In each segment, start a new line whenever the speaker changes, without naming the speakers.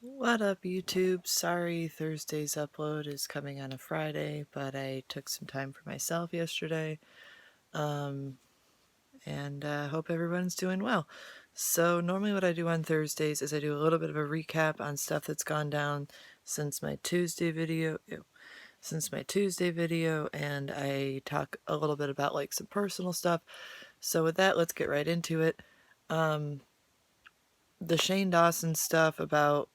What up, YouTube? Sorry Thursday's upload is coming on a Friday, but I took some time for myself yesterday. And hope everyone's doing well. So normally what I do on Thursdays is I do a little bit of a recap on stuff that's gone down since my Tuesday video. And I talk a little bit about like some personal stuff. So with that, let's get right into it. The Shane Dawson stuff about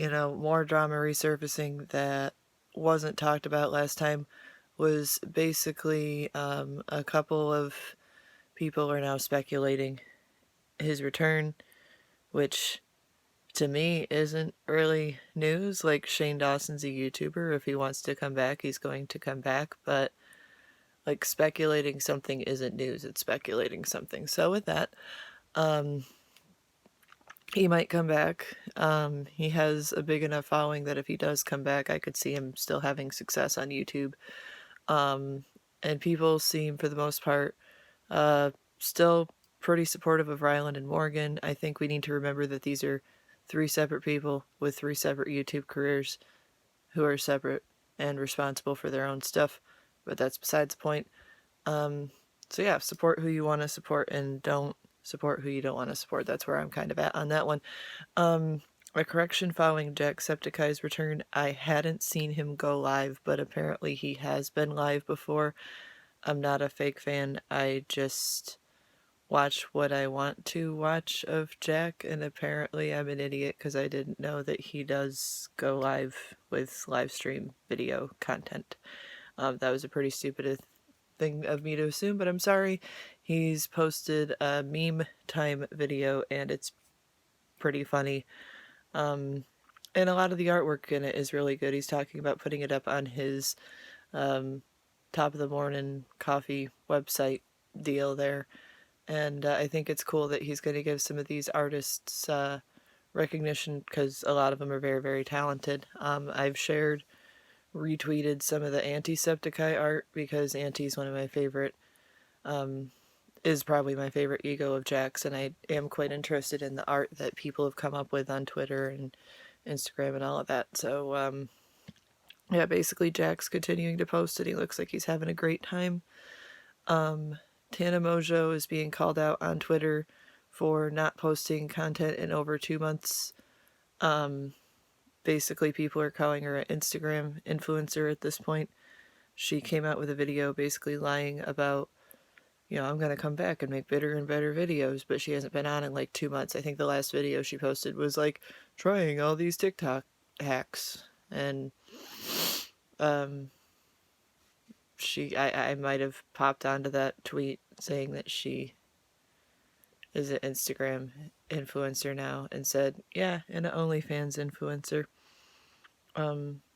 more drama resurfacing that wasn't talked about last time was basically a couple of people are now speculating his return, which to me isn't really news. Like, Shane Dawson's a YouTuber. If he wants to come back, he's going to come back. But, like, speculating something isn't news. It's speculating something. So with that, he might come back. He has a big enough following that if he does come back, I could see him still having success on YouTube. And people seem, for the most part, still pretty supportive of Ryland and Morgan. I think we need to remember that these are three separate people with three separate YouTube careers who are separate and responsible for their own stuff, but that's besides the point. So yeah, support who you want to support and don't support who you don't want to support. That's where I'm kind of at on that one. A correction following Jacksepticeye's return. I hadn't seen him go live, but apparently he has been live before. I'm not a fake fan. I just watch what I want to watch of Jack, and apparently I'm an idiot because I didn't know that he does go live with live stream video content. That was a pretty stupid thing of me to assume, but I'm sorry. He's posted a meme time video, and it's pretty funny. And a lot of the artwork in it is really good. He's talking about putting it up on his top of the morning coffee website deal there. And I think it's cool that he's going to give some of these artists recognition because a lot of them are very, very talented. I've retweeted some of the Antisepticeye art because Anti's one of my favorite, is probably my favorite ego of Jack's, and I am quite interested in the art that people have come up with on Twitter and Instagram and all of that. So, yeah, basically Jack's continuing to post and he looks like he's having a great time. Tana Mongeau is being called out on Twitter for not posting content in over 2 months. Basically, people are calling her an Instagram influencer at this point. She came out with a video basically lying about, I'm going to come back and make better and better videos, but she hasn't been on in like 2 months. I think the last video she posted was like trying all these TikTok hacks. And I might have popped onto that tweet saying that she is an Instagram influencer now and said, yeah, and an OnlyFans influencer.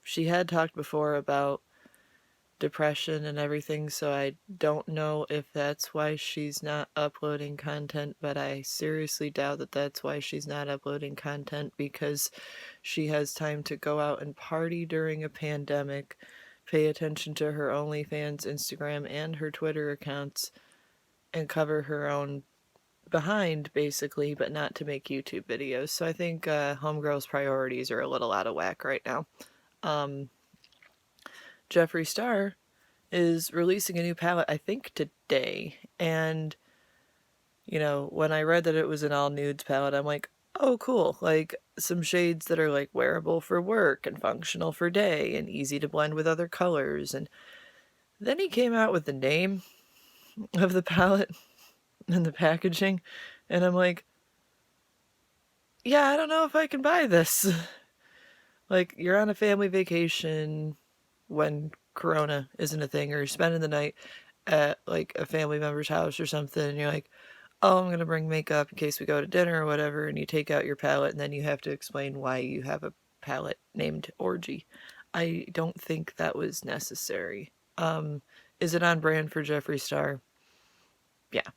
She had talked before about depression and everything, so I don't know if that's why she's not uploading content, but I seriously doubt that that's why she's not uploading content, because she has time to go out and party during a pandemic, pay attention to her OnlyFans, Instagram, and her Twitter accounts, and cover her own behind, basically, but not to make YouTube videos. So I think Homegirl's priorities are a little out of whack right now. Jeffree Star is releasing a new palette, I think today, and, when I read that it was an all-nudes palette, I'm like, oh, cool, like, some shades that are, like, wearable for work and functional for day and easy to blend with other colors. And then he came out with the name of the palette and the packaging, and I'm like, yeah, I don't know if I can buy this. Like, you're on a family vacation when Corona isn't a thing, or you're spending the night at, like, a family member's house or something, and you're like, oh, I'm gonna bring makeup in case we go to dinner or whatever, and you take out your palette, and then you have to explain why you have a palette named Orgy. I don't think that was necessary. Is it on brand for Jeffree Star? Yeah.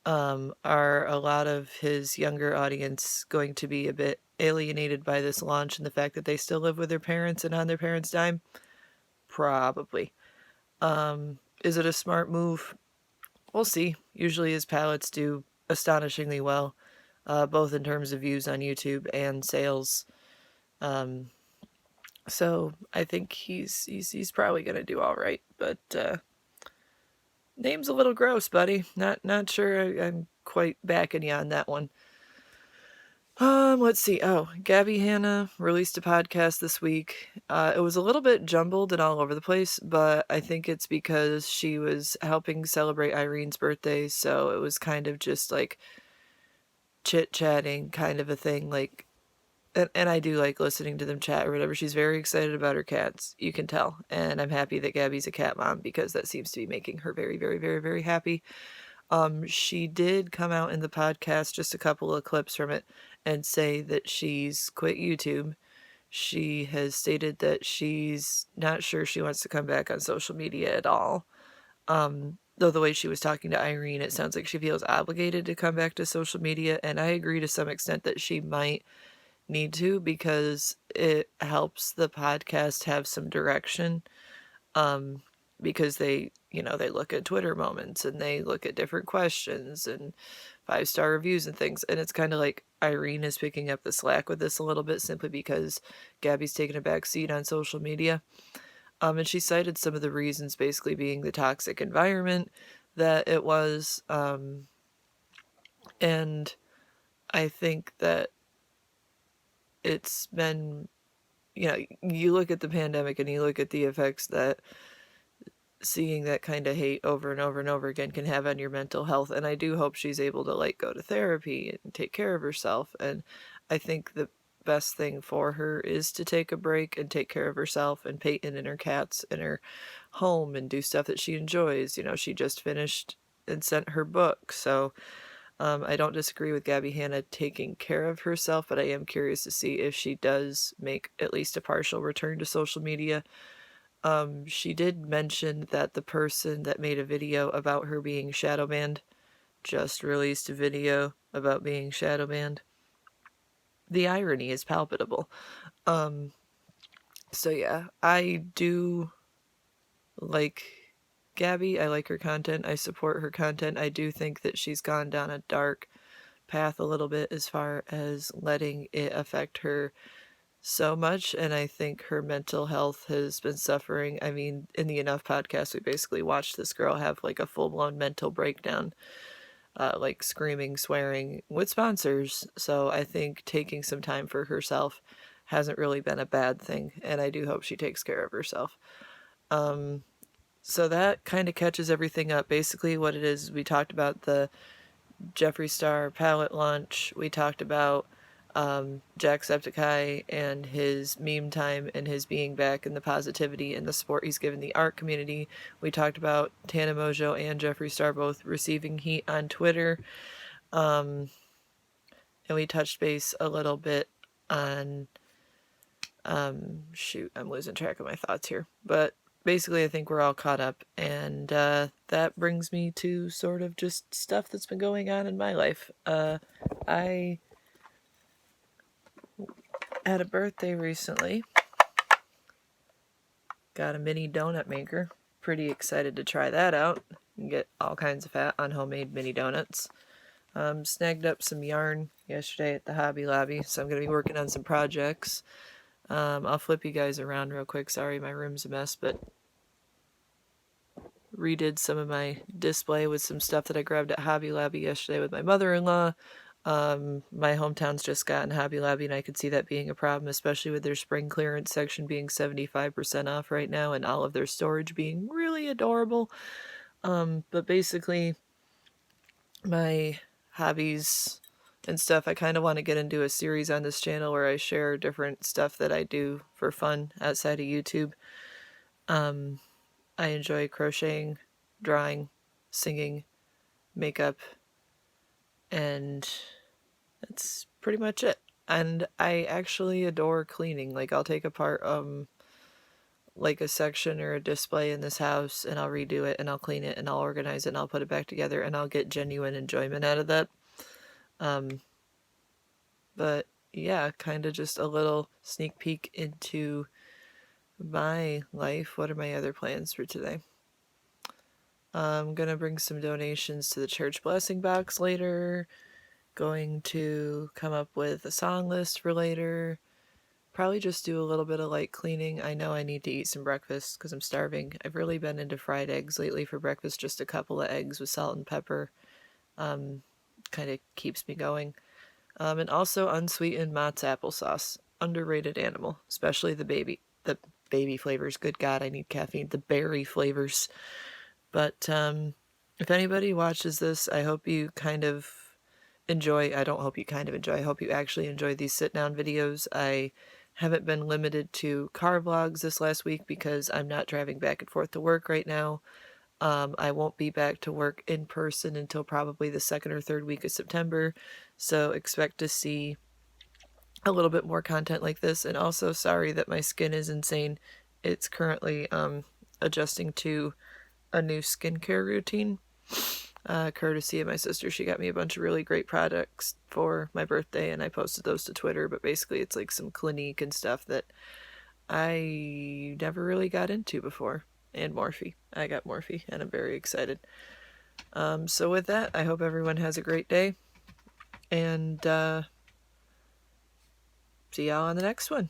Are a lot of his younger audience going to be a bit alienated by this launch and the fact that they still live with their parents and on their parents' dime? Probably. Is it a smart move? We'll see. Usually his palettes do astonishingly well. both in terms of views on YouTube and sales. So I think he's probably gonna do all right, but name's a little gross, buddy. Not sure I'm quite backing you on that one. Let's see. Oh, Gabbie Hanna released a podcast this week. It was a little bit jumbled and all over the place, but I think it's because she was helping celebrate Irene's birthday, so it was kind of just like chit-chatting kind of a thing, like, and I do like listening to them chat or whatever. She's very excited about her cats, you can tell, and I'm happy that Gabbie's a cat mom because that seems to be making her very, very, very, very happy. She did come out in the podcast, just a couple of clips from it, and say that she's quit YouTube. She has stated that she's not sure she wants to come back on social media at all. Though the way she was talking to Irene, it sounds like she feels obligated to come back to social media, and I agree to some extent that she might need to because it helps the podcast have some direction. Because they look at Twitter moments and they look at different questions and 5-star reviews and things. And it's kind of like Irene is picking up the slack with this a little bit simply because Gabbie's taken a back seat on social media. And she cited some of the reasons basically being the toxic environment that it was. And I think that it's been, you look at the pandemic and you look at the effects that seeing that kind of hate over and over and over again can have on your mental health. And I do hope she's able to like go to therapy and take care of herself. And I think the best thing for her is to take a break and take care of herself and Peyton and her cats and her home and do stuff that she enjoys. She just finished and sent her book. So I don't disagree with Gabbie Hanna taking care of herself, but I am curious to see if she does make at least a partial return to social media. She did mention that the person that made a video about her being shadow banned just released a video about being shadow banned. The irony is palpable. So yeah, I do like Gabbie. I like her content. I support her content. I do think that she's gone down a dark path a little bit as far as letting it affect her so much, and I think her mental health has been suffering. I mean, in the Enough podcast, we basically watched this girl have like a full-blown mental breakdown, like screaming, swearing with sponsors. So I think taking some time for herself hasn't really been a bad thing, and I do hope she takes care of herself. So that kind of catches everything up. Basically what it is, we talked about the Jeffree Star palette launch. We talked about Jacksepticeye and his meme time and his being back and the positivity and the support he's given the art community. We talked about Tana, Mongeau, and Jeffree Star both receiving heat on Twitter. And we touched base a little bit on shoot, I'm losing track of my thoughts here. But basically I think we're all caught up, and that brings me to sort of just stuff that's been going on in my life. I had a birthday recently. Got a mini donut maker. Pretty excited to try that out and get all kinds of fat on homemade mini donuts. Snagged up some yarn yesterday at the Hobby Lobby, so I'm going to be working on some projects. I'll flip you guys around real quick. Sorry, my room's a mess, but redid some of my display with some stuff that I grabbed at Hobby Lobby yesterday with my mother-in-law. My hometown's just gotten Hobby Lobby, and I could see that being a problem, especially with their spring clearance section being 75% off right now and all of their storage being really adorable. But basically, my hobbies and stuff, I kind of want to get into a series on this channel where I share different stuff that I do for fun outside of YouTube. I enjoy crocheting, drawing, singing, makeup, and that's pretty much it. And I actually adore cleaning. Like, I'll take apart like a section or a display in this house, and I'll redo it, and I'll clean it, and I'll organize it, and I'll put it back together, and I'll get genuine enjoyment out of that. But yeah, kind of just a little sneak peek into my life. What are my other plans for today? I'm gonna bring some donations to the church blessing box later. Going to come up with a song list for later. Probably just do a little bit of light cleaning. I know I need to eat some breakfast because I'm starving. I've really been into fried eggs lately for breakfast, just a couple of eggs with salt and pepper. Kind of keeps me going. And also unsweetened Mott's applesauce. Underrated animal, especially the baby flavors. Good God, I need caffeine. The berry flavors. But if anybody watches this, I hope you kind of enjoy. I don't hope you kind of enjoy. I hope you actually enjoy these sit down videos. I haven't been limited to car vlogs this last week because I'm not driving back and forth to work right now. I won't be back to work in person until probably the second or third week of September, so expect to see a little bit more content like this. And also, sorry that my skin is insane. It's currently adjusting to a new skincare routine, courtesy of my sister. She got me a bunch of really great products for my birthday, and I posted those to Twitter. But basically, it's like some Clinique and stuff that I never really got into before. And Morphe. I got Morphe, and I'm very excited. So with that, I hope everyone has a great day, and see y'all on the next one.